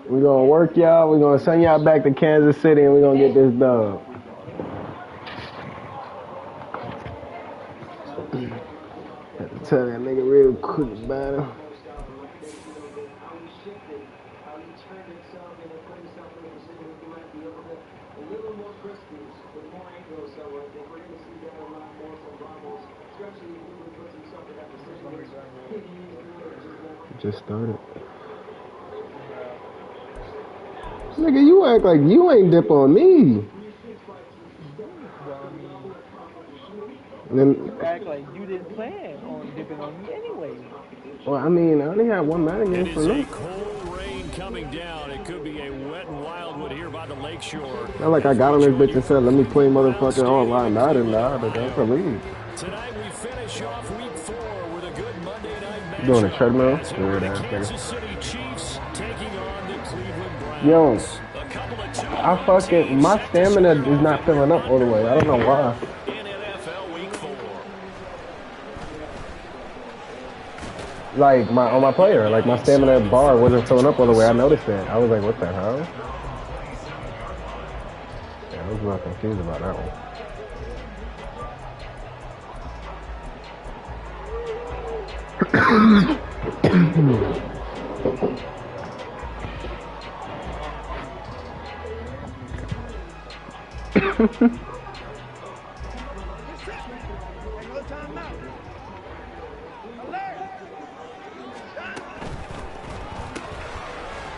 We're gonna work y'all. We're gonna send y'all back to Kansas City, and we're gonna get this dub. Had to tell that nigga real quick about him. Just started. Nigga, you act like you ain't dip on me. Well, I mean, you act like you didn't plan on dipping on me anyway. Well, I mean, I only had one Madden game for them. me. It is a cold rain coming down. It could be a wet and wildwood here by the lakeshore. Not like I got on this bitch and said, let me play motherfucking online Madden. Nah, but that's for me. Tonight we finish off week 4 with a good Monday night match. Doing a treadmill? Weird ass Kansas City Chiefs taking on the Cleveland Browns. Yo, my stamina is not filling up all the way. I don't know why. In NFL week 4. Like on my player, like my stamina bar wasn't filling up all the way. I noticed that. I was like, what the hell? Yeah, I was a little confused about that one.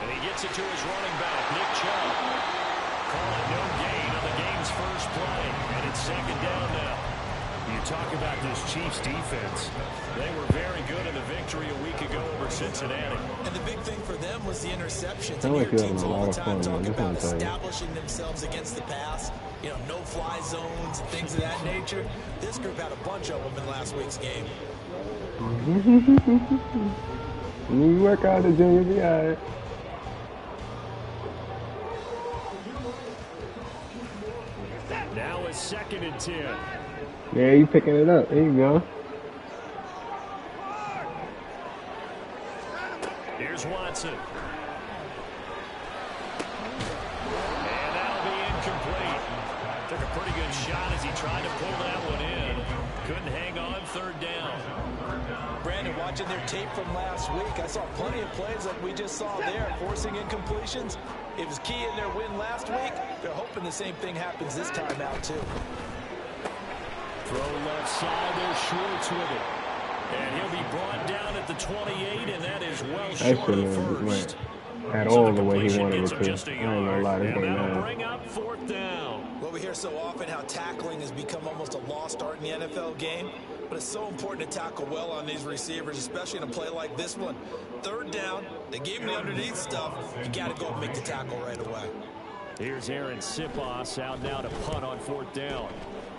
And he gets it to his running back, Nick Chubb. Calling no gain on the game's first play. And it's second down now. You talk about this Chiefs defense. They were very good in the victory a week ago over Cincinnati. And the big thing for them was the interceptions. I like teams a all lot the of time fun, talk about man. establishing themselves against the pass, you know, no-fly zones and things of that nature. This group had a bunch of them in last week's game. You work out the junior, be all right. Now it's 2nd and 10. Yeah, you picking it up. There you go. Here's Watson. And that'll be incomplete. Took a pretty good shot as he tried to pull that one in. Couldn't hang on 3rd down. Brandon, watching their tape from last week, I saw plenty of plays like we just saw there, forcing incompletions. It was key in their win last week. They're hoping the same thing happens this time out, too. Throw left side, there's Schwartz with it. And he'll be brought down at the 28, and that is well short of first. At all the way he wanted it to. I ain't gonna lie, this game that'll bring up 4th down. Well, we hear so often how tackling has become almost a lost art in the NFL game, but it's so important to tackle well on these receivers, especially in a play like this one. 3rd down, they gave him the underneath stuff. You got to go and make the tackle right away. Here's Aaron Sipos out now to punt on 4th down.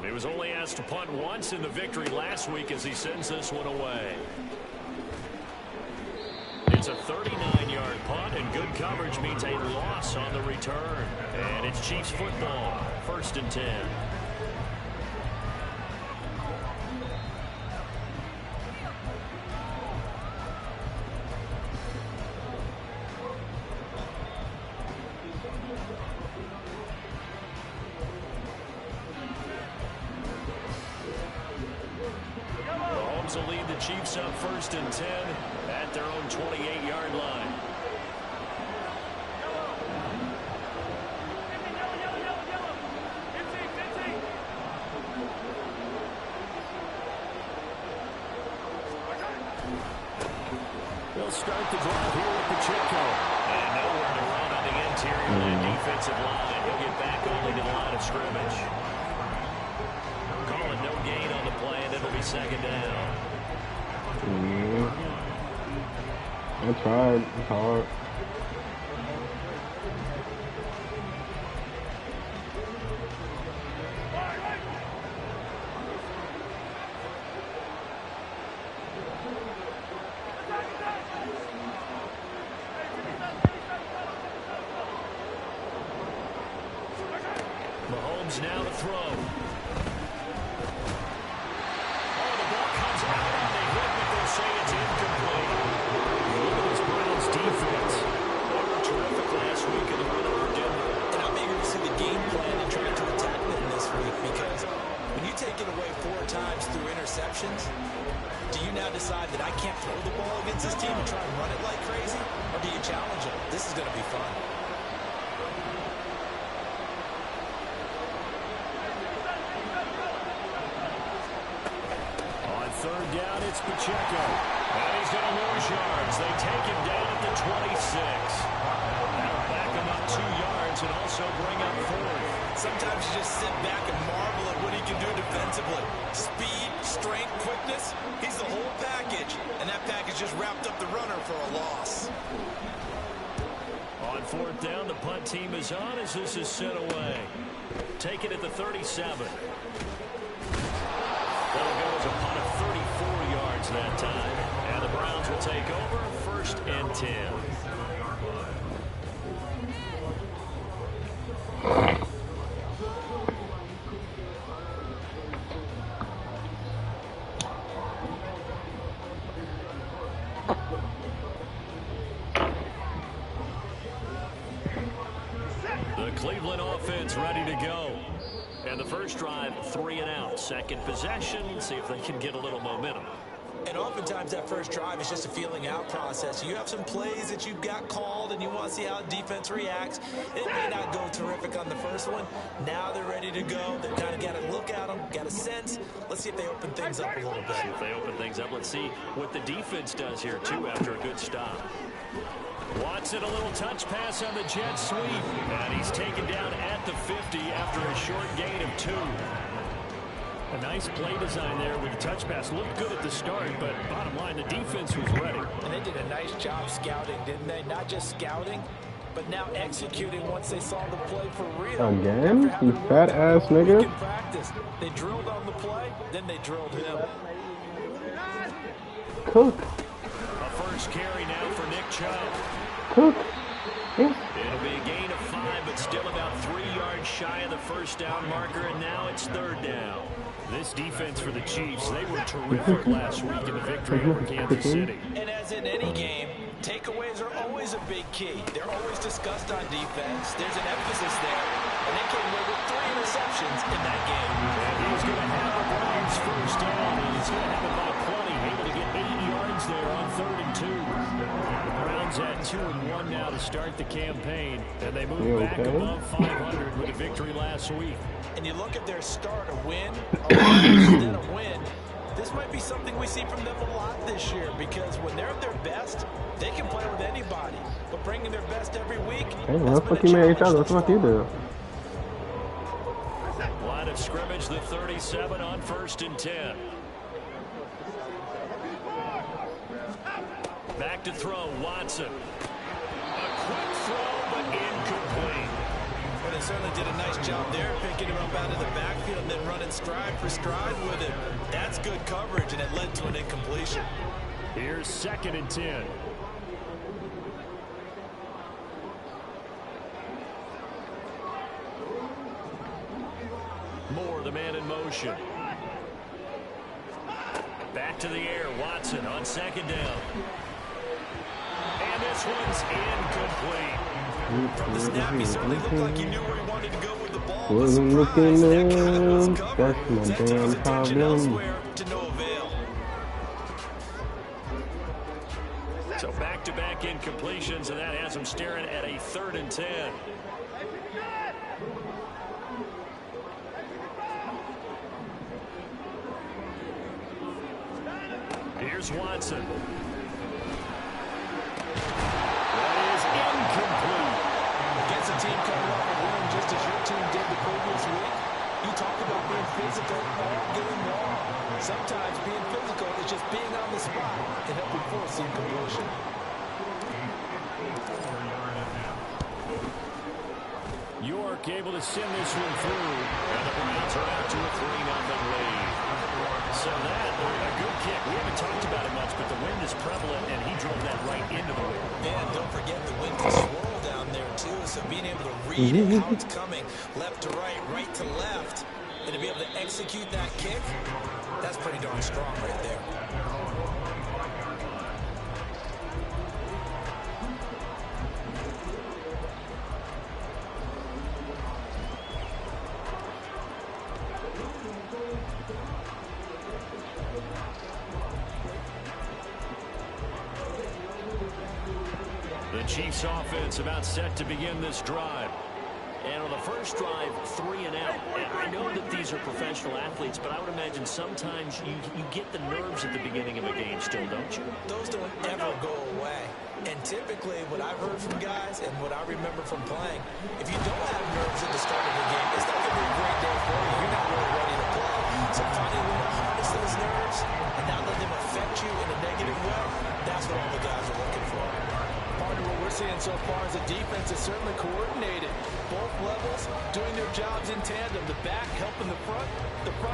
He was only asked to punt once in the victory last week as he sends this one away. It's a 39-yard punt, and good coverage means a loss on the return. And it's Chiefs football, 1st and 10. Mahomes will lead the Chiefs up 1st and 10 at their own 28-yard line. They'll start the drive here with Pacheco. And nowhere to run on the interior of that defensive line. He'll get back only to the line of scrimmage. Calling no gain on the play, and it'll be 2nd down. I tried. It's hard. Mahomes now to throw. This is going to be fun. On third down, it's Pacheco. And he's going to lose yards. They take him down at the 26. That'll back him up 2 yards and also bring up 4th. Sometimes you just sit back and marvel at what he can do defensively. Speed, strength, quickness. He's the whole package. And that package just wrapped up the runner for a loss. On 4th down, the punt team is on as this is sent away. Take it at the 37. That'll go as a punt of 34 yards that time. And the Browns will take over 1st and 10. The Cleveland offense ready to go. And the first drive, 3 and out. Second possession, see if they can get a little momentum. And oftentimes that first drive is just a feeling out process. You have some plays that you've got called and you want to see how defense reacts. It may not go terrific on the first one. Now they're ready to go. They've kind of got to look at them, got a sense. Let's see if they open things up a little bit. See if they open things up. Let's see what the defense does here, too, after a good stop. Watson, a little touch pass on the jet sweep. And he's taken down at the 50 after a short gain of 2. A nice play design there with the touch pass. Looked good at the start, but bottom line, the defense was ready. And they did a nice job scouting, didn't they? Not just scouting, but now executing once they saw the play for real. Again? You fat ass nigga. In practice, they drilled on the play, then they drilled him. Cook. A first carry now for Nick Chubb. Cook. It'll be a gain of 5, but still about 3 yards shy of the first down marker, and now it's 3rd down. This defense for the Chiefs, they were terrific last week in the victory over Kansas City. And as in any game, takeaways are always a big key. They're always discussed on defense. There's an emphasis there. And they came away with 3 interceptions in that game. And he's going to have the Browns first down, and he's going to have it by plenty, able to get 8 yards there on 3rd and 2. The Browns at 2-1 now to start the campaign, and they move back above 500 with a victory last week. And you look at their start, a win, a loss, then a win. This might be something we see from them a lot this year, because when they're at their best, they can play with anybody. But bringing their best every week, Hey, what the fuck you made each other? What the fuck you do? Line of scrimmage, the 37 on 1st and 10. Back to throw, Watson. A quick throw, but incomplete. Well, they certainly did a nice job there, picking him up out of the backfield and then running stride for stride with him. That's good coverage, and it led to an incompletion. Here's 2nd and 10. Moore, the man in motion. Back to the air, Watson on 2nd down. And this one's incomplete. From the snap, he certainly looked like he knew where he wanted to go with the ball. Wasn't looking up, that's my damn problem. Elsewhere to no avail. So back-to-back incompletions, and that has him staring at a 3rd and 10. Here's Watson. That is incomplete. Against a team coming off a win just as your team did the previous week, you talk about being physical all game long. Sometimes being physical is just being on the spot and helping force the incompletion. York able to send this one through, and the Browns are out to a 3-0 lead. So that, a good kick. We haven't talked about it much, but the wind is prevalent, and he drove that right into the wind. And don't forget the wind can swirl down there, too, so being able to read how it's coming, left to right, right to left, and to be able to execute that kick, that's pretty darn strong right there. The Chiefs offense about set to begin this drive. And on the first drive, 3 and out. And I know that these are professional athletes, but I would imagine sometimes you get the nerves at the beginning of a game still, don't you? Those don't ever go away. And typically, what I've heard from guys and what I remember from playing, if you don't have nerves at the start of the game, it's not going to be a great day for you. You're not really ready to play. So finding a way to harness those nerves and not let them affect you in a negative way, that's what all the guys are looking for. Partner, what we're seeing so far is the defense is certainly coordinated. Both levels doing their jobs in tandem. The back helping the front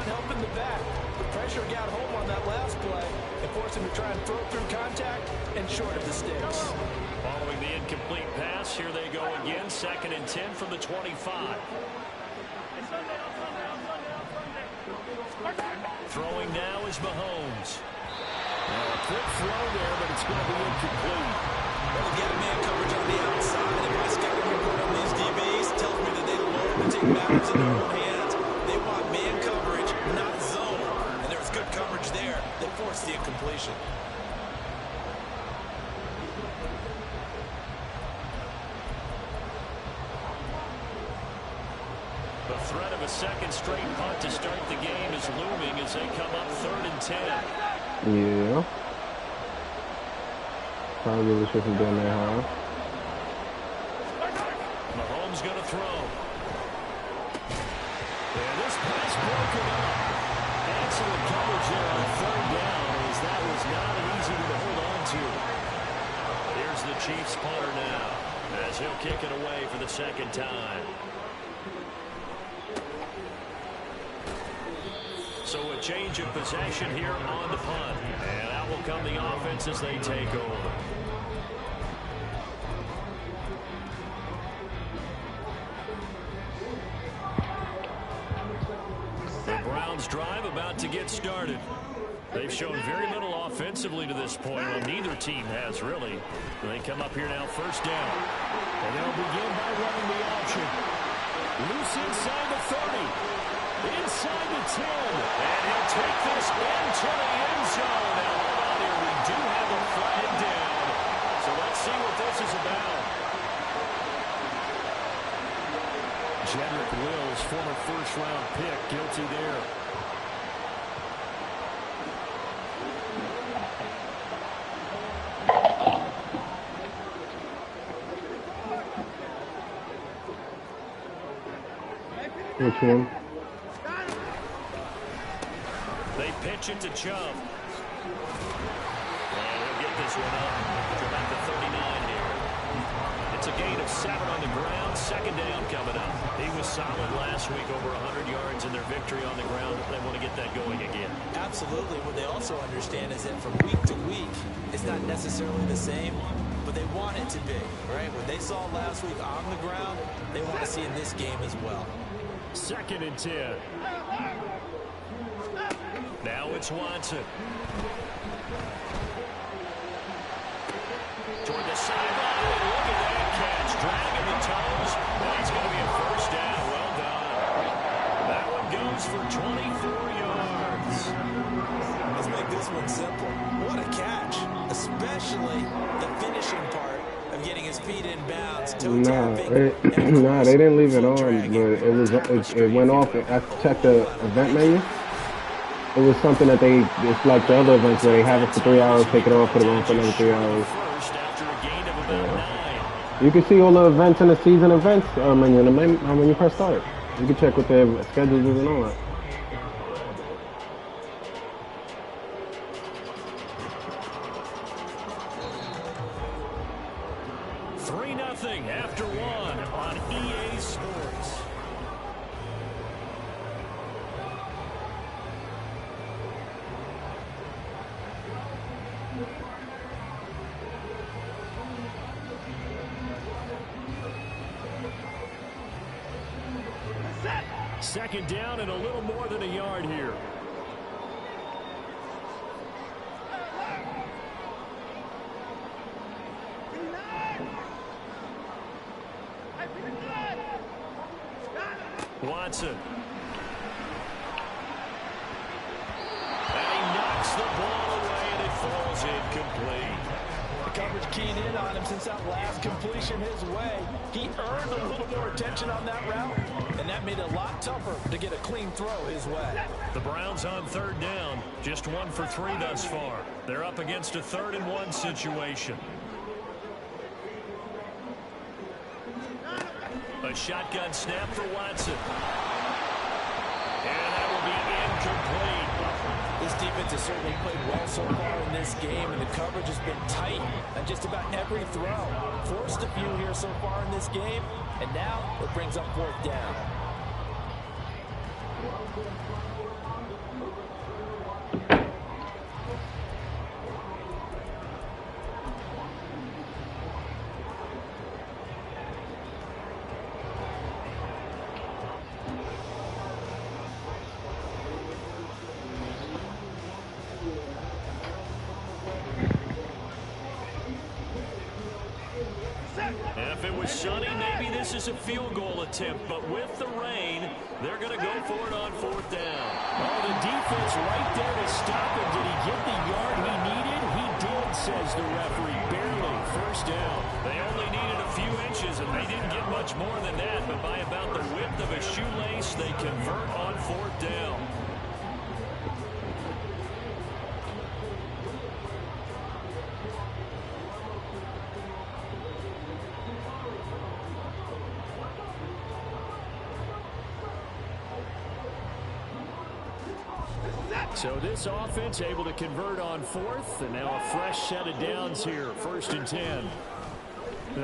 helping the back. The pressure got home on that last play and forced him to try and throw through contact and short of the sticks. Following the incomplete pass, here they go again. 2nd and 10 from the 25. Throwing now is Mahomes. A quick throw there, but it's going to be incomplete. Well, we got man coverage on the outside, and my scouting report on these DBs tells me that they love to take matters in their own hands. They want man coverage, not zone. And there was good coverage there that forced the incompletion. The threat of a second straight punt to start the game is looming as they come up 3rd and 10. Yeah. Probably wish we could do that, huh? Mahomes going to throw. And this pass broken up. Excellent coverage there on 3rd down as that was not an easy one to hold on to. Here's the Chiefs punter now as he'll kick it away for the 2nd time. So a change of possession here on the punt. And out will come the offense as they take over. The Browns drive about to get started. They've shown very little offensively to this point. Well, neither team has really. They come up here now 1st down. And they'll begin by running the option. Loose inside the 30. Inside the 10, and he'll take this into the end zone. Now, hold on here. We do have a flag down, so let's see what this is about. Jedrick Wills, former 1st-round pick, guilty there. Which one? They pitch it to Chubb. And he'll get this one up to about the 39 here. It's a gain of 7 on the ground. 2nd down coming up. He was solid last week, over 100 yards in their victory on the ground. They want to get that going again. Absolutely. What they also understand is that from week to week, it's not necessarily the same, but they want it to be, right? What they saw last week on the ground, they want to see in this game as well. 2nd and 10. Now it's Watson. Toward the sideline. Look at that catch. Dragging the toes. That's going to be a 1st down. Well done. That one goes for 24 yards. Let's make this one simple. What a catch. Especially the finishing part of getting his feet in bounds. Nah, they didn't leave it on, but it went off. I checked the event menu. It was something that it's like the other events where they have it for 3 hours, take it off, put it on for another 3 hours. You can see all the events in the season events menu when you press start. You can check what their schedules is and all that. After 1 on EA Sports. Second down and a little more than a yard here. Watson. And he knocks the ball away, and it falls incomplete. coverage keyed in on him since that last completion his way. He earned a little more attention on that route, and that made it a lot tougher to get a clean throw his way. The Browns on third down, just 1 for 3 thus far. They're up against a 3rd-and-1 situation. A shotgun snap for Watson. And that will be incomplete. This defense has certainly played well so far in this game, and the coverage has been tight on just about every throw. Forced a few here so far in this game, and now it brings up 4th down. If it was sunny, maybe this is a field goal attempt, but with the rain, they're going to go for it on 4th down. Oh, the defense right there to stop him. Did he get the yard he needed? He did, says the referee. Barely. 1st down. They only needed a few inches, and they didn't get much more than that, but by about the width of a shoelace, they convert on 4th down. So this offense able to convert on 4th, and now a fresh set of downs here, 1st and 10.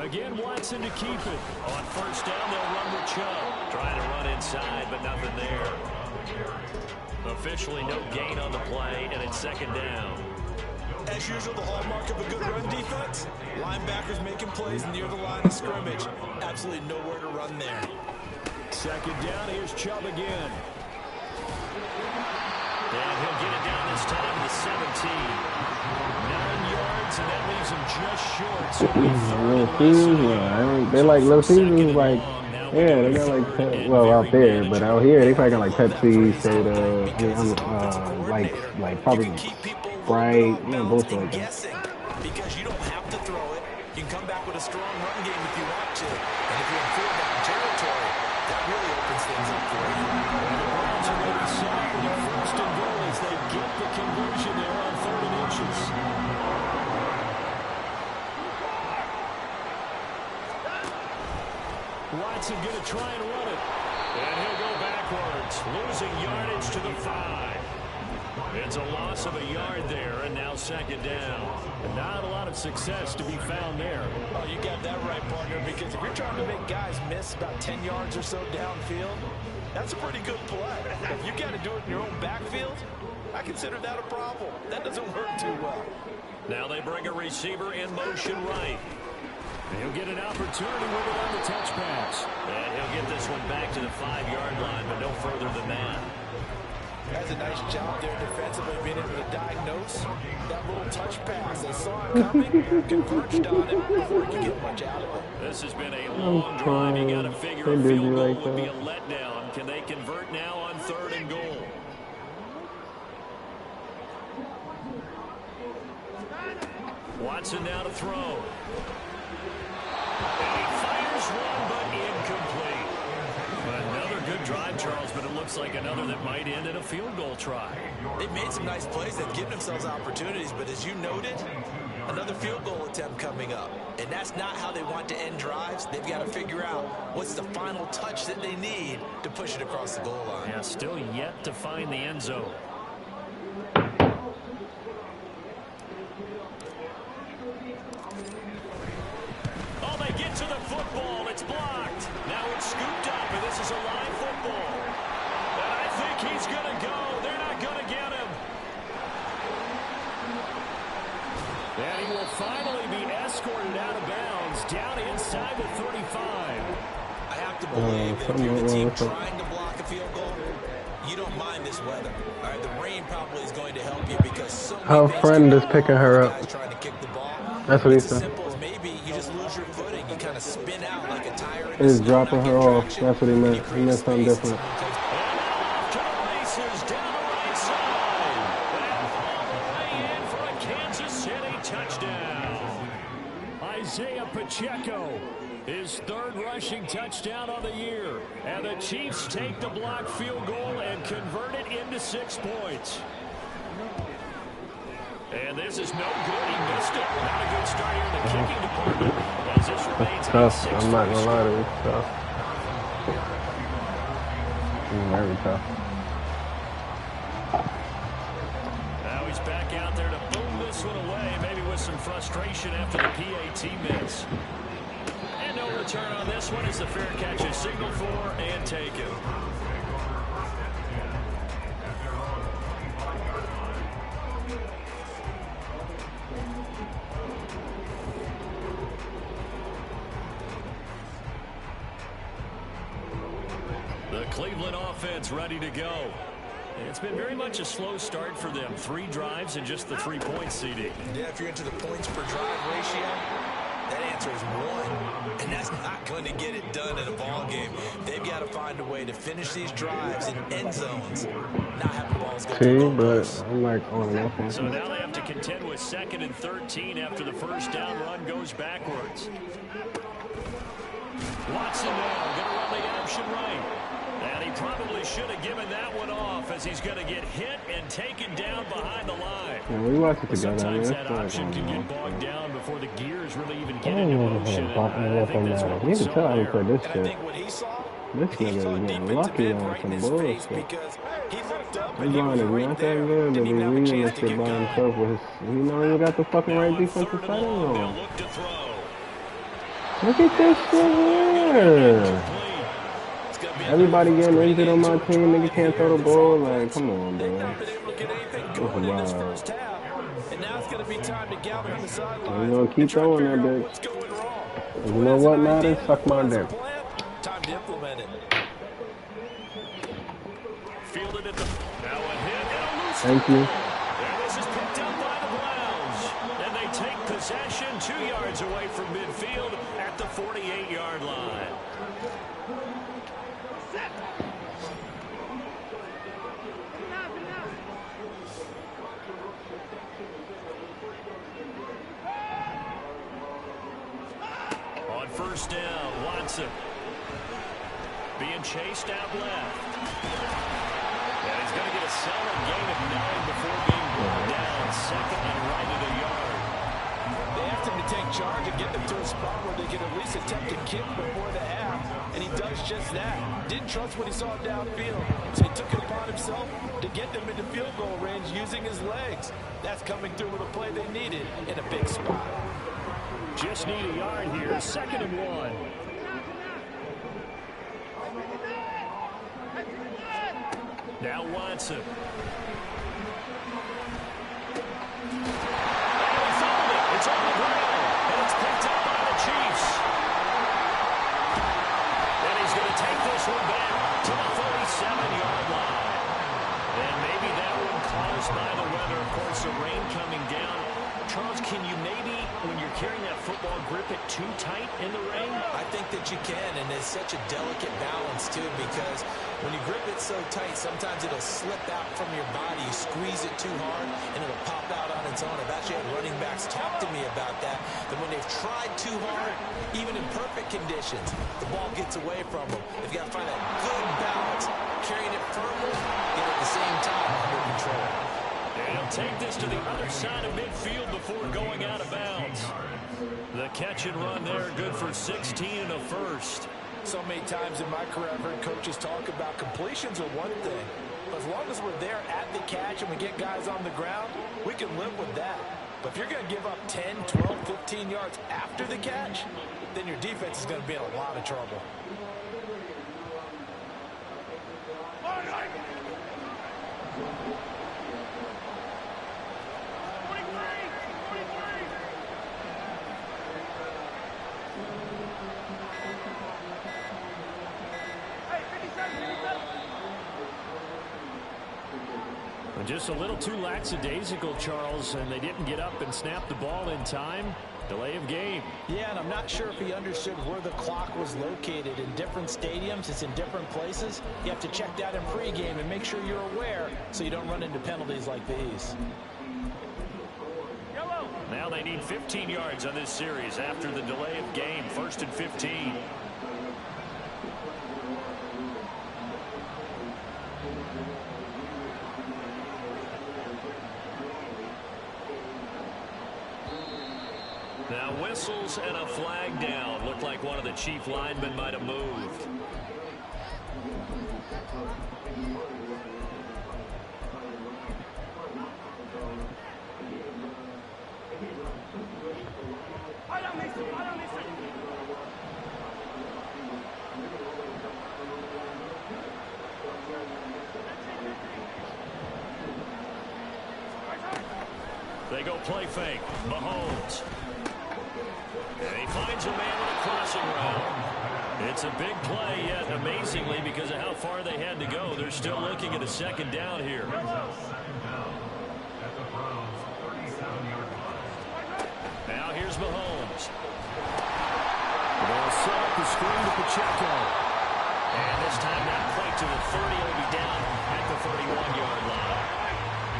Again, Watson to keep it. On 1st down, they'll run with Chubb. Trying to run inside, but nothing there. Officially no gain on the play, and it's 2nd down. As usual, the hallmark of a good run defense. Linebackers making plays near the line of scrimmage. Absolutely nowhere to run there. 2nd down, here's Chubb again. And he'll get it down this time to the 17. 9 yards, and that leaves him just short. So Little Caesars, they like Little Caesars, like, yeah, they got like, well, out there, but out here, they probably got like Pepsi, soda, like probably Sprite, bullshit like that. Because you don't have to throw it. You can come back with a strong run game if you want to. And if you're in 4th down territory, that really opens things up for you. First and goal as they get the conversion there on 3rd and inches. Watson going to try and run it. And he'll go backwards, losing yardage to the 5. It's a loss of a yard there, and now 2nd down. And not a lot of success to be found there. Oh, you got that right, partner, because if you're trying to make guys miss about 10 yards or so downfield, that's a pretty good play. If you got to do it in your own backfield, I consider that a problem. That doesn't work too well. Now they bring a receiver in motion right. He'll get an opportunity with it on the touch pass. And he'll get this one back to the 5-yard line, but no further than that. That's a nice job there defensively, being able to diagnose that little touch pass. They saw it coming, converged on it before he could get much out of it. This has been a long drive. You got to figure a field goal would be a letdown. Can they convert now on 3rd and goal? Watson now to throw. And he fires one, but incomplete. Another good drive, Charles, but it looks like another that might end in a field goal try. They've made some nice plays. They've given themselves opportunities, but as you noted, another field goal attempt coming up. And that's not how they want to end drives. They've got to figure out what's the final touch that they need to push it across the goal line. Yeah, still yet to find the end zone. Oh, they get to the football. It's blocked. Now it's scooped up, and this is a live football. And I think he's going to go. They're not going to get him. And he will finally be escorted out of bounds down inside the 35. I have to believe that if you're the team trying to block a field goal, you don't mind this weather. All right, the rain probably is going to help you because so many her friend is picking her up. trying to kick the ball. That's what he It's as said. simple as maybe you just lose your footing. You kind of spin out like a tire. He's dropping her off. That's what he meant. He meant something different. Pacheco. His third rushing touchdown on the year. And the Chiefs take the blocked field goal and convert it into 6 points. And this is no good. He missed it. Not a good start here in the kicking department. As this remains Tough. a 6-3 I'm not gonna lie to score. you. It's tough. Very tough. Now he's back out there to boom this one away, maybe with some frustration after the PAT miss. And no return on this one as the fair catch is signaled for and taken. The Cleveland offense ready to go. It's been very much a slow start for them. 3 drives and just the 3 points, CD. Yeah, if you're into the points per drive ratio, that answer is 1. And that's not going to get it done in a ball game. They've got to find a way to finish these drives in end zones. Not have the balls go See, but I'm like on and off. So now they have to contend with 2nd and 13 after the first down run goes backwards. Watson now going to run the option right. And he probably should have given that one off as he's going to get hit and taken down behind the line. Yeah, we watch it together. Sometimes Man. that option can get bogged down before the gears really even get I into don't know motion. if I'm And I think that's what You we can saw tell I there. play this And I shit. think what he saw, This he nigga saw is getting defensive lucky end on right in some his face bullshit. because he looked up His and he line was is right not that there. good, but Didn't he's even have a reading chance this to shit get by going. himself with his, you know, he got the fucking Now right on defensive 3rd and side long, they'll on. look to throw. Look at this shit here. It's gonna be Everybody another getting injured on my frustrating team. Nigga drive can't here. throw the This ball. offense, Like, come on, they've bro. not been able to get anything This is going in this wild. first half. And now it's going to be time to gather on the sidelines. I'm gonna keep and try to throwing that figure out bitch. what's going wrong. You Who know has what, an Madden? idea? Suck my Who has a dick. plan? Time to implement it. Fielded at the... Now a hit and a loose Thank you. And this is picked up by the Browns. And they take possession 2 yards away from midfield at the 48-yard line. On first down, Watson being chased out left. And he's going to get a solid gain of 9 before being brought down. 2nd and right at a yard. They asked him to take charge and get them to a spot where they could at least attempt to kick before the half, and he does just that. Didn't trust what he saw downfield, so he took it upon himself to get them into field goal range using his legs. That's coming through with a play they needed in a big spot. Just need a yard here. 2nd and 1. Now Watson. It's on the ground, and it's picked up by the Chiefs. And he's going to take this one back to the 47-yard line. And maybe that one caused by the weather. Of course, the rain coming down. Charles, can you maybe, when you're carrying that football, grip it too tight in the rain? I think that you can, and it's such a delicate balance, too, because when you grip it so tight, sometimes it'll slip out from your body. You squeeze it too hard, and it'll pop out on its own. I've actually had running backs talk to me about that when they've tried too hard, even in perfect conditions, the ball gets away from them. They've got to find that good balance, carrying it firmly, and at the same time under control. And he'll take this to the other side of midfield before going out of bounds. The catch and run there, good for 16 and a first. So many times in my career, I've heard coaches talk about completions are one thing. But as long as we're there at the catch and we get guys on the ground, we can live with that. But if you're going to give up 10, 12, 15 yards after the catch, then your defense is going to be in a lot of trouble. Just a little too lackadaisical, Charles, and they didn't get up and snap the ball in time. Delay of game. Yeah, and I'm not sure if he understood where the clock was located. In different stadiums, it's in different places. You have to check that in pregame and make sure you're aware so you don't run into penalties like these. Yellow. Now they need 15 yards on this series after the delay of game. 1st and 15. Now whistles and a flag down. Looked like one of the Chief linemen might have moved. They go play fake. Mahomes. And he finds a man with a crossing route. It's a big play, yet amazingly, because of how far they had to go, they're still looking at a 2nd down here. Now here's Mahomes. They'll set up the screen to Pacheco. And this time that play to the 30 will be down at the 31-yard line.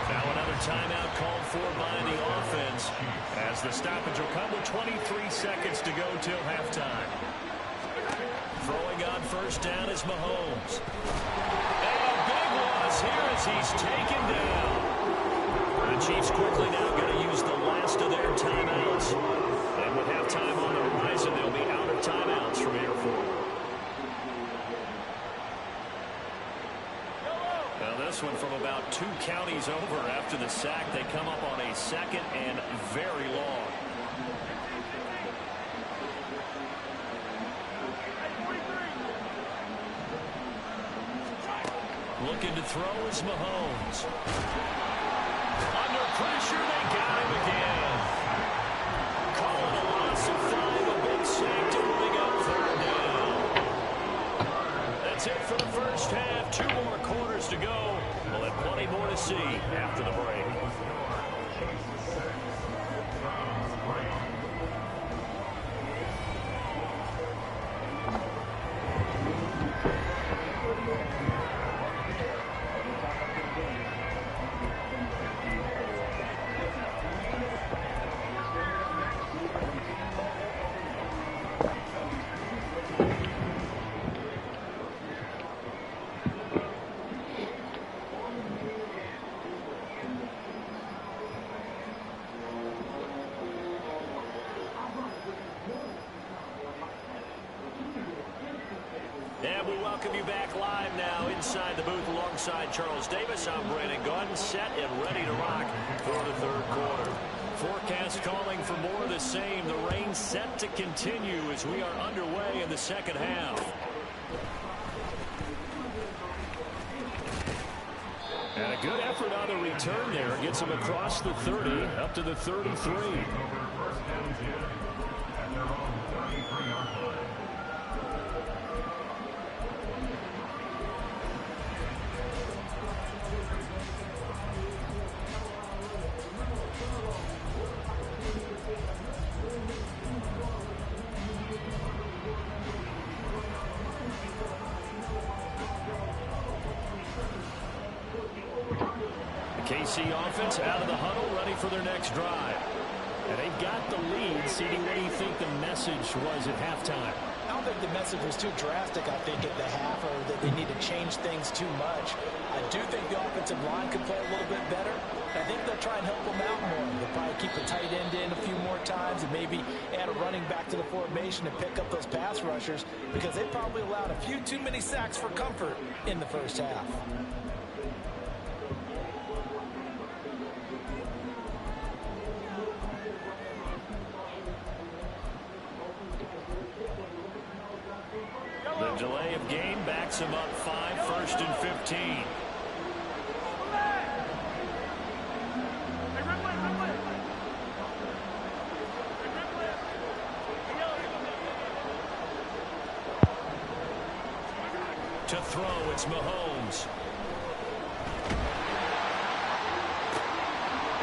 Now another timeout called for by the offense as the stoppage will come with 23 seconds to go till halftime. Throwing on 1st down is Mahomes. And a big loss here as he's taken down. The Chiefs quickly now going to use the last of their timeouts. And with halftime on the horizon, they'll be out of timeouts from here forward. This one from about 2 counties over after the sack. They come up on a 2nd and very long. Looking to throw is Mahomes. Under pressure, they got him again. Calling a loss of 5, a big sack to bring up 3rd down. That's it for the first half. 2 more quarters to go. We'll have plenty more to see after the break. And we welcome you back live now inside the booth alongside Charles Davis. I'm Brandon Gaudin, set and ready to rock for the 3rd quarter. Forecast calling for more of the same. The rain set to continue as we are underway in the 2nd half. And a good effort on the return there. Gets him across the 30 up to the 33. KC offense out of the huddle, ready for their next drive. And they've got the lead. Seeding, what do you think the message was at halftime? I don't think the message was too drastic, I think, at the half, or that they need to change things too much. I do think the offensive line could play a little bit better. I think they'll try and help them out more. They'll probably keep the tight end in a few more times and maybe add a running back to the formation and pick up those pass rushers, because they probably allowed a few too many sacks for comfort in the first half. The delay of game backs him up 5, 1st and 15. To throw, it's Mahomes.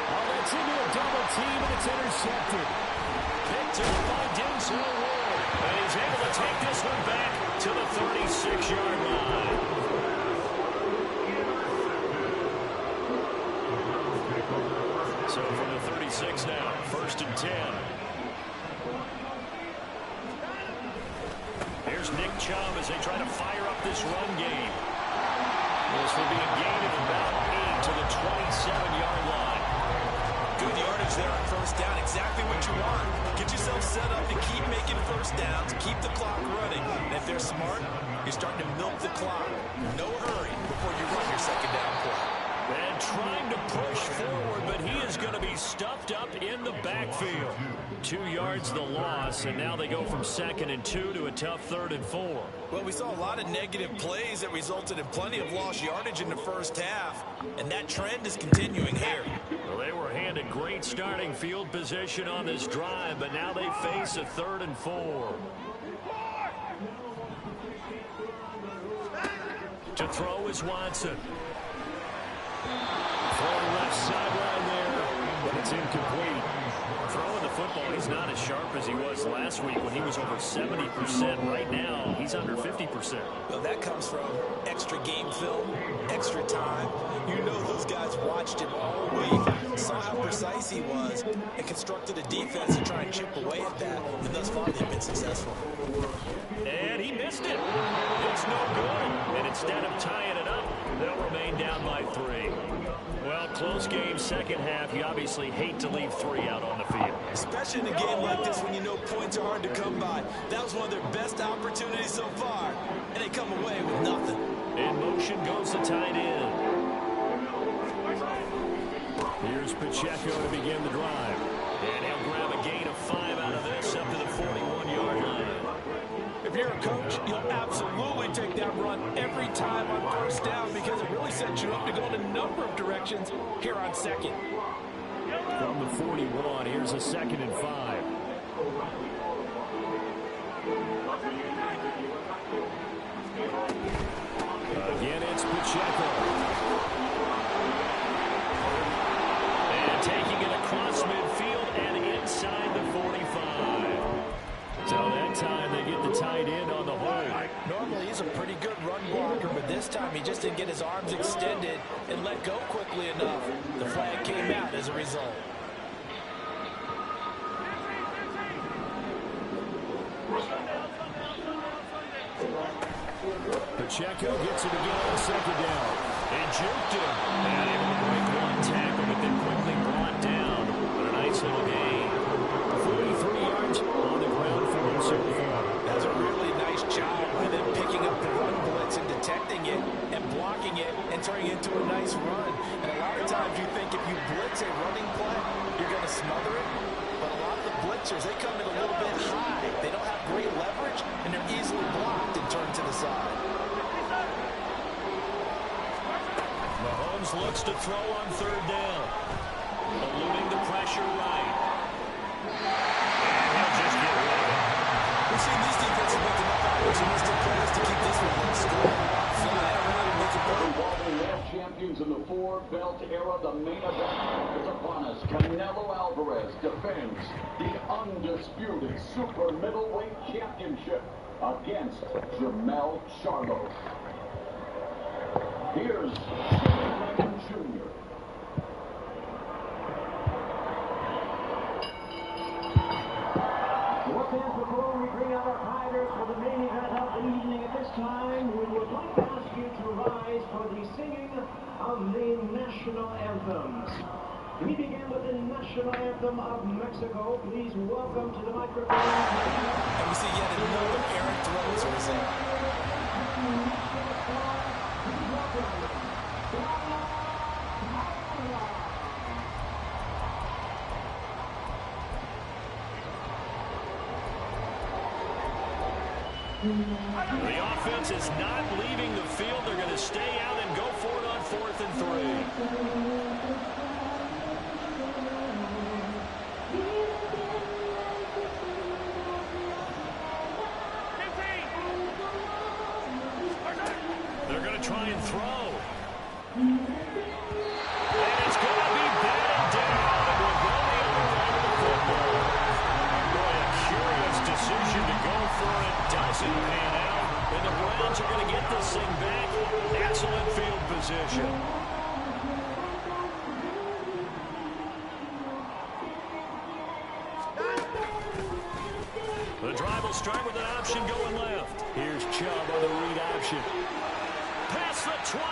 Oh, that's into a double team, and it's intercepted. Picked up by Denzel Ward. And he's able to take this one back to the 36-yard line. So from the 36 now, 1st 1st and 10. Here's Nick Chubb as they try to fire up this run game. This will be a gain of about 8 to the 27-yard line. Good yardage there on 1st down. Exactly what you want. Get yourself set up to keep making 1st downs, keep the clock running. And if they're smart, you're starting to milk the clock. No hurry before you run your 2nd down play. And trying to push forward, but he is going to be stuffed up in the backfield. 2 yards the loss, and now they go from 2nd and 2 to a tough 3rd and 4. Well, we saw a lot of negative plays that resulted in plenty of lost yardage in the 1st half, and that trend is continuing here. Well, they were handed great starting field position on this drive, but now they face a 3rd and 4. To throw is Watson. Throwing left sideline there, but it's incomplete. Throwing the football, he's not as sharp as he was last week when he was over 70%. Right now, he's under 50%. Well, that comes from extra game film, extra time. You know those guys watched him all week, saw how precise he was, and constructed a defense to try and chip away at that. And thus far, they've been successful. And he missed it. It's no good. And instead of tying it up, they'll remain down by 3. Well, close game, 2nd half. You obviously hate to leave 3 out on the field. Especially in a game like this when you know points are hard to come by. That was one of their best opportunities so far, and they come away with nothing. In motion goes the tight end. Here's Pacheco to begin the drive. And he'll grab a gain of 5 out of this up to the 41-yard line. If you're a coach, you'll absolutely take that run every time on 1st down because it really sets you up to go in a number of directions here on 2nd. From the 41, here's a 2nd and 5. Again, it's Pacheco. And taking it across midfield and inside the 45. So that time they get the tight end on the hold. Normally he's a pretty good run blocker, but this time he just didn't get his arms extended and let go quickly enough. The flag came out as a result. Pacheco gets it again on 2nd down. And juked him. And able to break one tackle, but then quickly brought down. But a nice little gain. 43 yards on the ground for him so far. That's a really nice job by them picking up the run blitz and detecting it and blocking it and turning it into a nice run. And a lot of times you think if you blitz a running play, you're going to smother it. But a lot of the blitzers, they come in a little bit high. They don't have great leverage, and they're easily blocked and turned to the side. Mahomes looks to throw on 3rd down. Eluding the pressure right. And he'll just get rid of it. We've seen these defenses make enough opportunistic plays to keep this one one score. Fly around and make it better. Revolving world champions in the 4-belt era, the main event is upon us. Canelo Alvarez defends the undisputed super middleweight championship against Jamel Charlo. Here's Jr. What fans, before we bring out our fighters for the main event of the evening at this time, we would like to ask you to rise for the singing of the national anthems. We begin with the national anthem of Mexico. Please welcome to the microphone. And we see yet another errant throw as a result. The offense is not leaving the field. They're going to stay out and go for it on 4th and 3. They're going to try and throw. And it's going to be batted down. And we'll go the other way to the football. Boy, a curious decision to go for it. Doesn't pan out. And the Browns are going to get this thing back. Excellent field position. formation going left. Here's Chubb on the read option. Past the 20.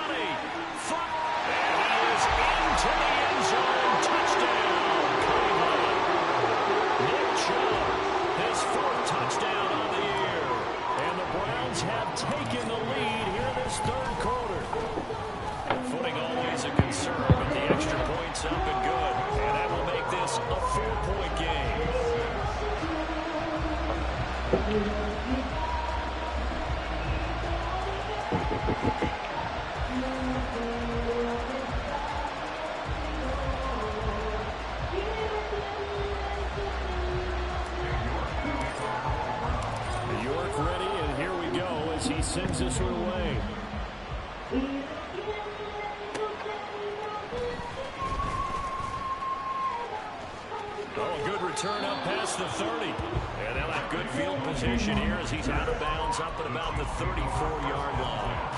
And he is into the end zone. Touchdown, Cleveland. Nick Chubb, his 4th touchdown on the year. And the Browns have taken the lead here in this 3rd quarter. Footing always a concern, but the extra point's up and good. And that will make this a 4-point game. York ready, and here we go as he sends us away. Oh, a good return up past the 30. And they'll have good field position here as he's out of bounds up at about the 34-yard line.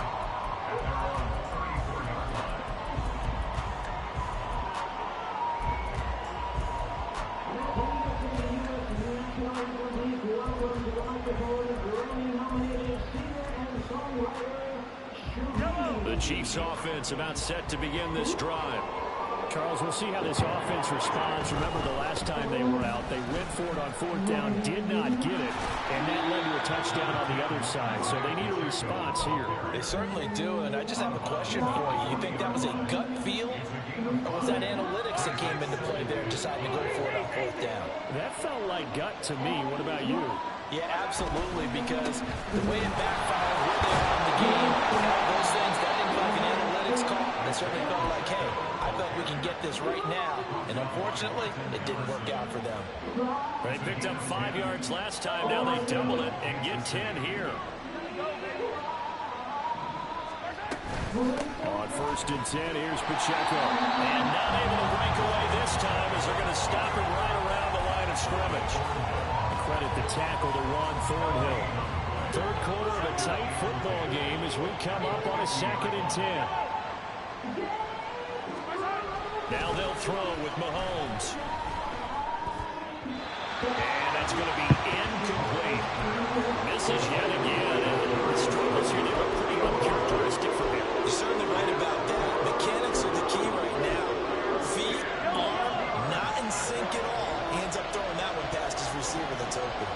The Chiefs offense about set to begin this drive. Charles, we'll see how this offense responds. Remember the last time they were out, they went for it on 4th down, did not get it, and that led to a touchdown on the other side. So they need a response here. They certainly do, and I just have a question for you. You think that was a gut feel, or was that analytics that came into play there deciding to go for it on 4th down? That felt like gut to me. What about you? Yeah, absolutely, because the way it backfired, where they are in the game, and all those things, that didn't feel like an analytics call. They certainly felt like, hey, I felt we can get this right now, and unfortunately, it didn't work out for them. They picked up 5 yards last time. Now they double it and get 10 here. On 1st and 10, here's Pacheco. And not able to break away this time as they're going to stop him right around the line of scrimmage. Credit the tackle to Ron Thornhill. 3rd quarter of a tight football game as we come up on a 2nd and 10. Now they'll throw with Mahomes. And that's going to be incomplete. Misses yet again. And the struggles here, they look pretty uncharacteristic for him. You're certainly right about that. Mechanics are the key right now. Feet, arm, not in sync at all. He ends up throwing that one past his receiver that's open.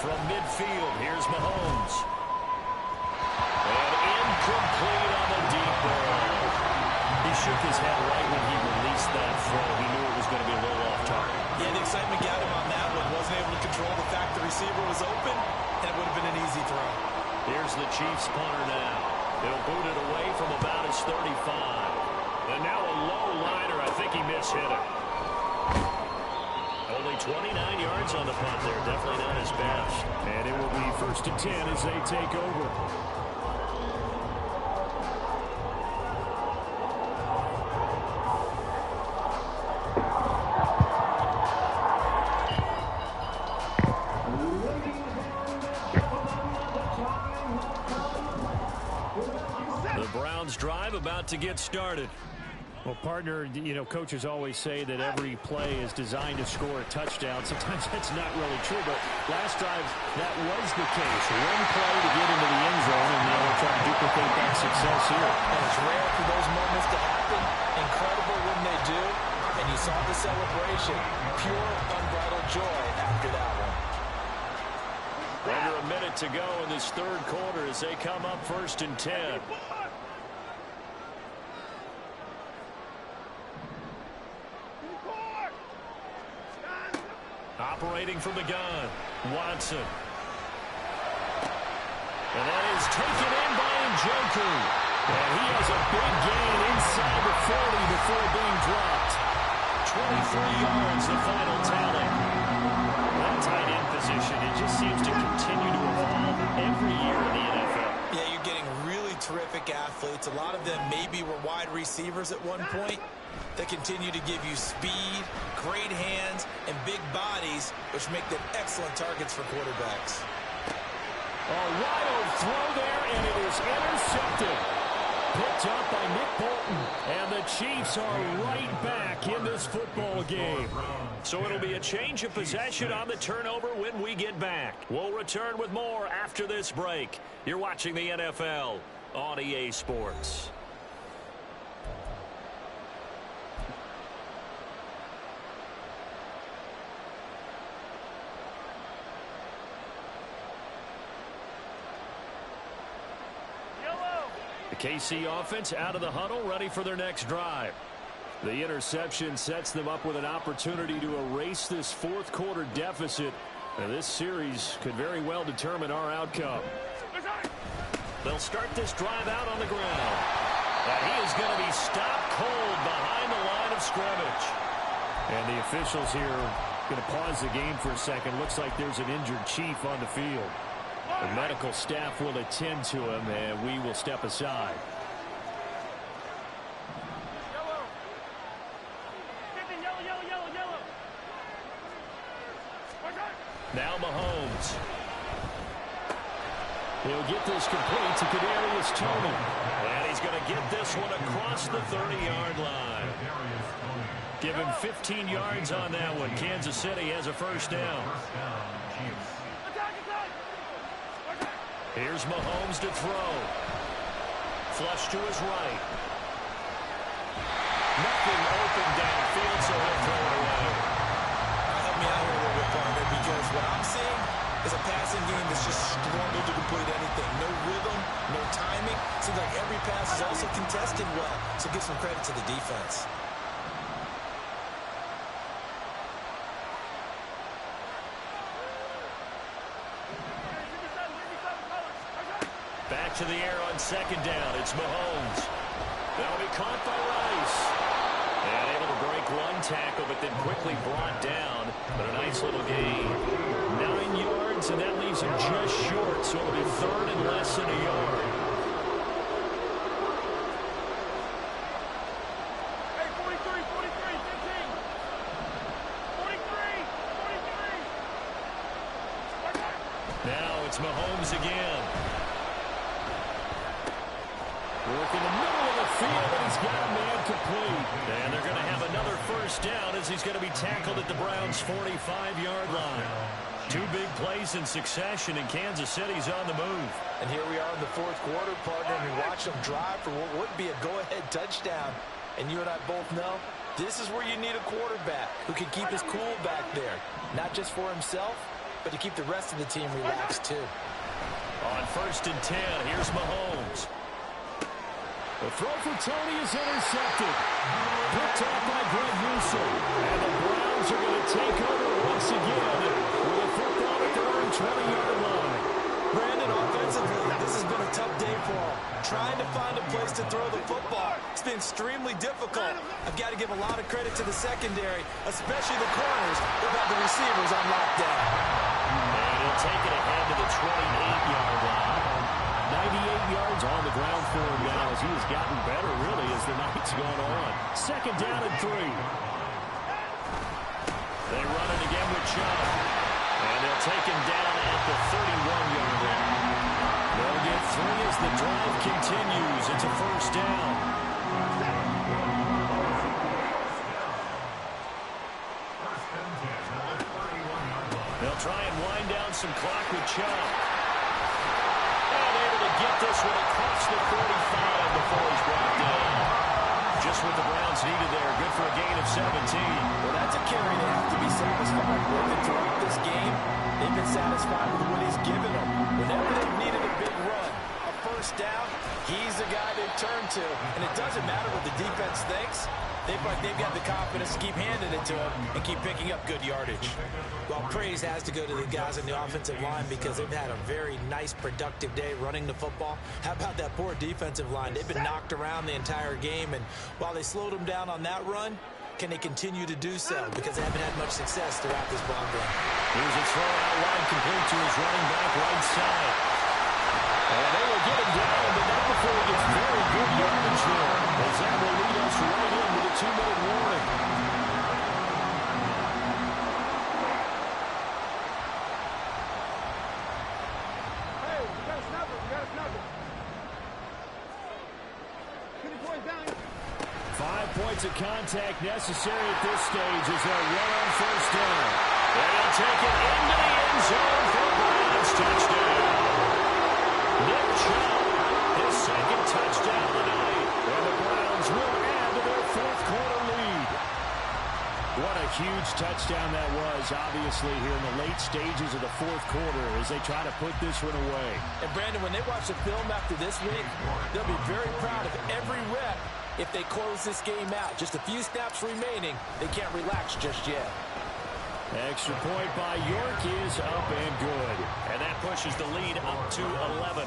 From midfield, here's Mahomes. And incomplete on the deep ball. He shook his head right when he released that throw. He knew it was going to be a little off target. Yeah, the excitement got him on that one. Wasn't able to control the fact the receiver was open, and it would have been an easy throw. Here's the Chiefs punter now. He'll boot it away from about his 35. And now a low liner. I think he mishit it. Only 29 yards on the punt there. Definitely not his best. And it will be 1st and 10 as they take over. The Browns drive about to get started. Well, partner, you know, coaches always say that every play is designed to score a touchdown. Sometimes that's not really true, but last drive that was the case. One play to get into the end zone, and they'll try to duplicate that success here. And it's rare for those moments to happen. Incredible when they do. And you saw the celebration. Pure, unbridled joy after that one. Under a minute to go in this 3rd quarter as they come up 1st and 10. Operating from the gun, Watson. And that is taken in by Njoku. And he has a big gain inside the 40 before being dropped. 23 yards, the final tally. That tight end position, it just seems to continue to evolve every year in the NFL. Yeah, you're getting really terrific athletes. A lot of them maybe were wide receivers at one point. They continue to give you speed, great hands, and big bodies, which make them excellent targets for quarterbacks. wide-open throw there, and it is intercepted. Picked up by Nick Bolton, and the Chiefs are right back in this football game. So it'll be a change of possession on the turnover when we get back. We'll return with more after this break. You're watching the NFL on EA Sports. The KC offense out of the huddle, ready for their next drive. The interception sets them up with an opportunity to erase this fourth quarter deficit. And this series could very well determine our outcome. They'll start this drive out on the ground. And he is going to be stopped cold behind the line of scrimmage. And the officials here going to pause the game for a second. Looks like there's an injured Chief on the field. The medical staff will attend to him, and we will step aside. Now Mahomes. He'll get this complete to Kadarius Toney. And he's going to get this one across the 30-yard line. Give him 15 yards on that one. Kansas City has a first down. Here's Mahomes to throw. Flush to his right. Nothing open downfield, so he'll throw it away. Help me out here a little bit, partner, because what I'm seeing is a passing game that's just struggled to complete anything. No rhythm, no timing. Seems like every pass is also contested well, so give some credit to the defense. Back to the air on second down. It's Mahomes. That'll be caught by Rice. And able to break one tackle, but then quickly brought down. But a nice little gain. 9 yards, and that leaves him just short. So it'll be third and less than a yard. Hey, 43, 43, 15. 43, 43. Now it's Mahomes again. Work in the middle of the field, and he's got a man complete. And they're going to have another first down as he's going to be tackled at the Browns' 45-yard line. Two big plays in succession, and Kansas City's on the move. And here we are in the fourth quarter, partner, and we watch them drive for what would be a go-ahead touchdown. And you and I both know this is where you need a quarterback who can keep his cool back there. Not just for himself, but to keep the rest of the team relaxed, too. On 1st and 10, here's Mahomes. The throw for Toney is intercepted. Picked off by Greg Newsome. And the Browns are going to take over once again with a football at their own 20-yard line. Brandon, offensively, this has been a tough day for him. Trying to find a place to throw the football. It's been extremely difficult. I've got to give a lot of credit to the secondary, especially the corners who've had the receivers on lockdown. And he'll take it ahead to the 28-yard line. 98 yards on the ground for him now as he has gotten better, really, as the night's gone on. Second down and 3. They run it again with Chubb. And they'll take him down at the 31-yard line. They'll get 3 as the drive continues. It's a first down. They'll try and wind down some clock with Chubb. Get this one across the 45 before he's brought down. Just what the Browns needed there. Good for a gain of 17. Well, that's a carry they have to be satisfied with. And throughout this game, they've been satisfied with what he's given them. Whenever they've needed a big run, a first down, he's the guy they've turned to. And it doesn't matter what the defense thinks. They've got the confidence to keep handing it to him and keep picking up good yardage. Well, praise has to go to the guys on the offensive line because they've had a very nice, productive day running the football. How about that poor defensive line? They've been knocked around the entire game, and while they slowed them down on that run, can they continue to do so? Because they haven't had much success throughout this ball game. Here's a throw out line complete to his running back right side. And they will get him down, but not before he gets very good yardage there. As that will lead us right in with a 2-minute warning. Hey, 5 points of contact necessary at this stage as they'll run on first down. And he'll take it into the end zone for a Browns touchdown. Nick Chubb, his second touchdown of the night. And the Browns will add to their fourth quarter lead. What a huge touchdown that was, obviously, here in the late stages of the fourth quarter as they try to put this one away. And, Brandon, when they watch the film after this week, they'll be very proud of every rep if they close this game out. Just a few snaps remaining. They can't relax just yet. Extra point by York is up and good. And that pushes the lead up to 11.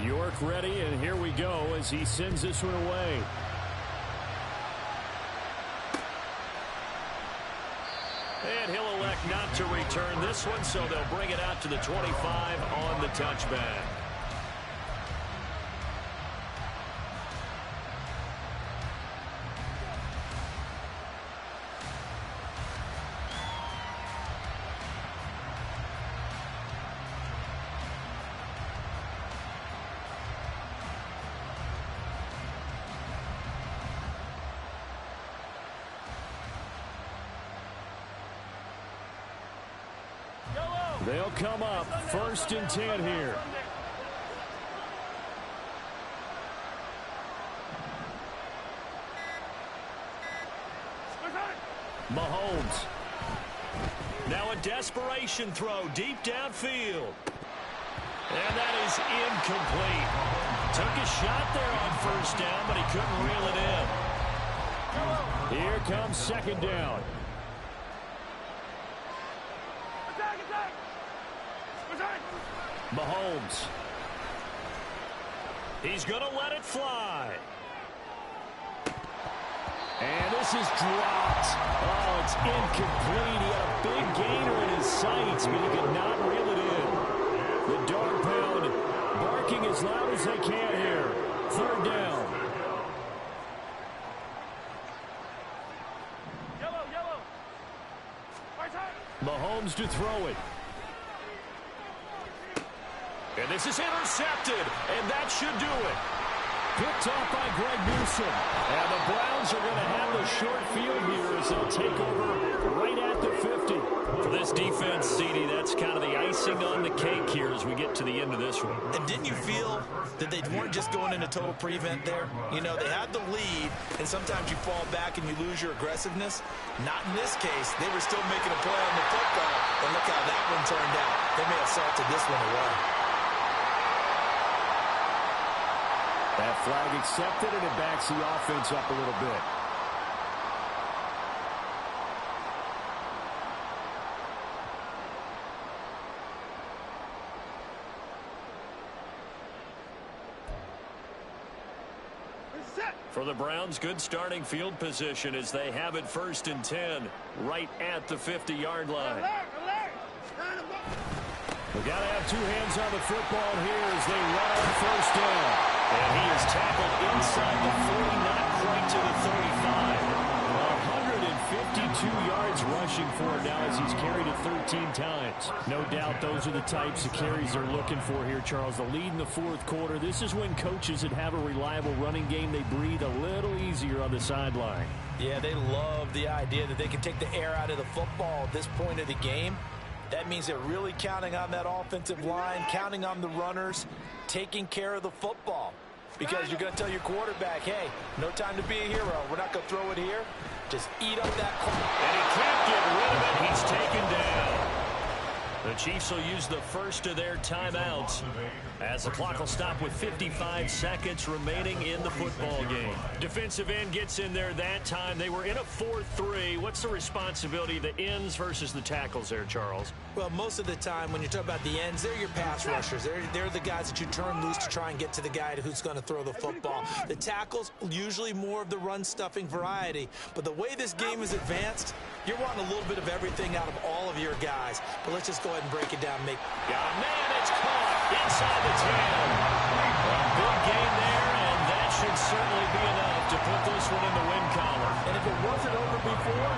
York ready, and here we go as he sends this one away. And he'll elect not to return this one, so they'll bring it out to the 25 on the touchback. They'll come up 1st and 10 here. Mahomes. Now a desperation throw deep downfield. And that is incomplete. Took a shot there on first down, but he couldn't reel it in. Here comes 2nd down. Mahomes. He's going to let it fly. And this is dropped. Oh, it's incomplete. He had a big gainer in his sights, but he could not reel it in. The dog pound barking as loud as they can here. 3rd down. Yellow. Mahomes to throw it. And this is intercepted, and that should do it. Picked off by Greg Newsom. And the Browns are going to have the short field here as they'll take over right at the 50. For this defense, CD, that's kind of the icing on the cake here as we get to the end of this one. And didn't you feel that they weren't just going into total prevent there? You know, they had the lead, and sometimes you fall back and you lose your aggressiveness. Not in this case. They were still making a play on the football, and look how that one turned out. They may have salted this one away. That flag accepted, and it backs the offense up a little bit. For the Browns, good starting field position as they have it 1st and 10 right at the 50-yard line. We've got to have two hands on the football here as they run on first down. And he is tackled inside the 40, not quite to the 35. 152 yards rushing for him now as he's carried it 13 times. No doubt those are the types of carries they're looking for here, Charles. The lead in the fourth quarter. This is when coaches that have a reliable running game, they breathe a little easier on the sideline. Yeah, they love the idea that they can take the air out of the football at this point of the game. That means they're really counting on that offensive line, counting on the runners, taking care of the football. Because you're going to tell your quarterback, hey, no time to be a hero. We're not going to throw it here. Just eat up that clock. And he can't get rid of it. He's taken down. The Chiefs will use the first of their timeouts as the clock will stop with 55 seconds remaining in the football game. Defensive end gets in there that time. They were in a 4-3. What's the responsibility of the ends versus the tackles there, Charles? Well, most of the time when you talk about the ends, they're your pass rushers. They're the guys that you turn loose to try and get to the guy who's going to throw the football. The tackles, usually more of the run-stuffing variety. But the way this game is advanced, you're wanting a little bit of everything out of all of your guys. But let's just go ahead and break it down. Got a man, it's caught inside the 10. A big gain there, and that should certainly be enough to put this one in the win column. And if it wasn't over before,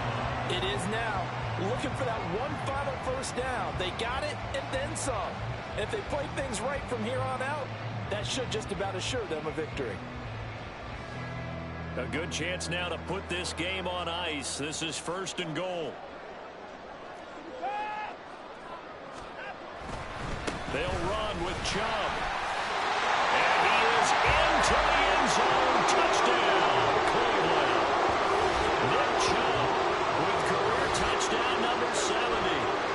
it is now. Looking for that one final first down. They got it and then some. And if they play things right from here on out, that should just about assure them a victory. A good chance now to put this game on ice. This is 1st and goal. They'll run with Chubb. And he is into the end zone. Touchdown, Cleveland. Nick Chubb with career touchdown number 70.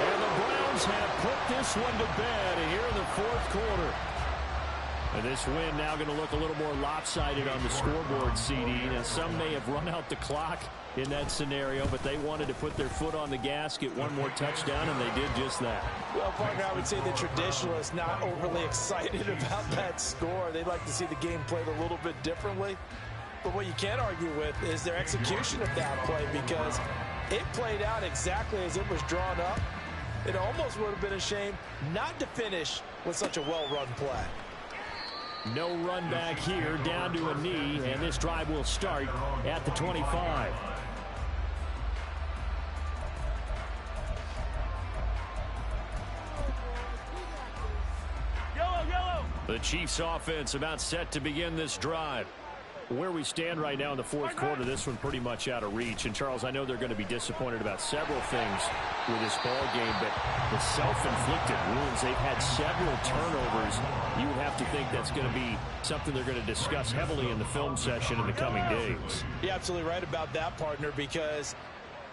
And the Browns have put this one to bed here in the 4th quarter. And this win now going to look a little more lopsided on the scoreboard, CD. Now, some may have run out the clock in that scenario, but they wanted to put their foot on the gas, get one more touchdown, and they did just that. Well, partner, I would say the traditionalists not overly excited about that score. They'd like to see the game played a little bit differently. But what you can't argue with is their execution of that play, because it played out exactly as it was drawn up. It almost would have been a shame not to finish with such a well-run play. No run back here, down to a knee, and this drive will start at the 25. The Chiefs offense about set to begin this drive. Where we stand right now in the 4th quarter, this one pretty much out of reach. And, Charles, I know they're going to be disappointed about several things with this ball game, but the self-inflicted wounds, they've had several turnovers. You would have to think that's going to be something they're going to discuss heavily in the film session in the coming days. You're absolutely right about that, partner, because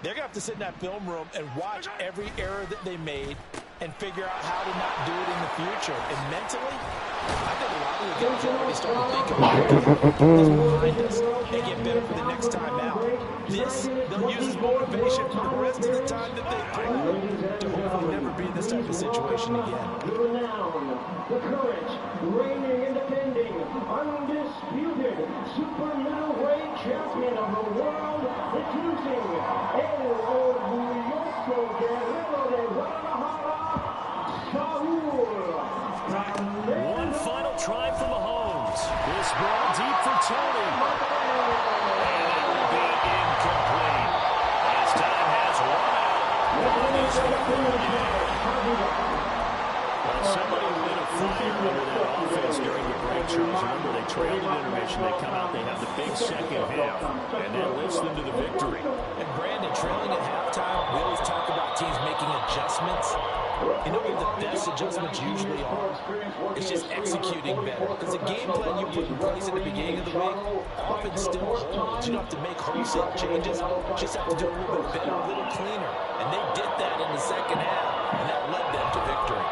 they're going to have to sit in that film room and watch every error that they made and figure out how to not do it in the future. And mentally, I think a lot of the guys are already starting to think about it. Put this behind us and get better for the next time out. This, they'll use as motivation for the rest of the time that they play to hopefully never be in this type of situation again. The courage, reigning and defending, undisputed super middleweight champion of the world, introducing El Orgulloso Guerrero de Guadalajara, Saúl. One final try for Mahomes. This ball deep for Tony. And it will be incomplete. As time has run out. Well, somebody lit a fire under that offense during the break, Charles. Remember, they trailed in intermission. They come out, they have the big second half, and that lifts them to the victory. And Brandon, trailing at halftime, we always talk about teams making adjustments. You know what the best adjustments usually are? It's just executing better. Because the game plan you put in place at the beginning of the week often still holds. You don't have to make wholesale changes. You just have to do a little bit better, a little cleaner. And they did that in the second half, and that led them to victory.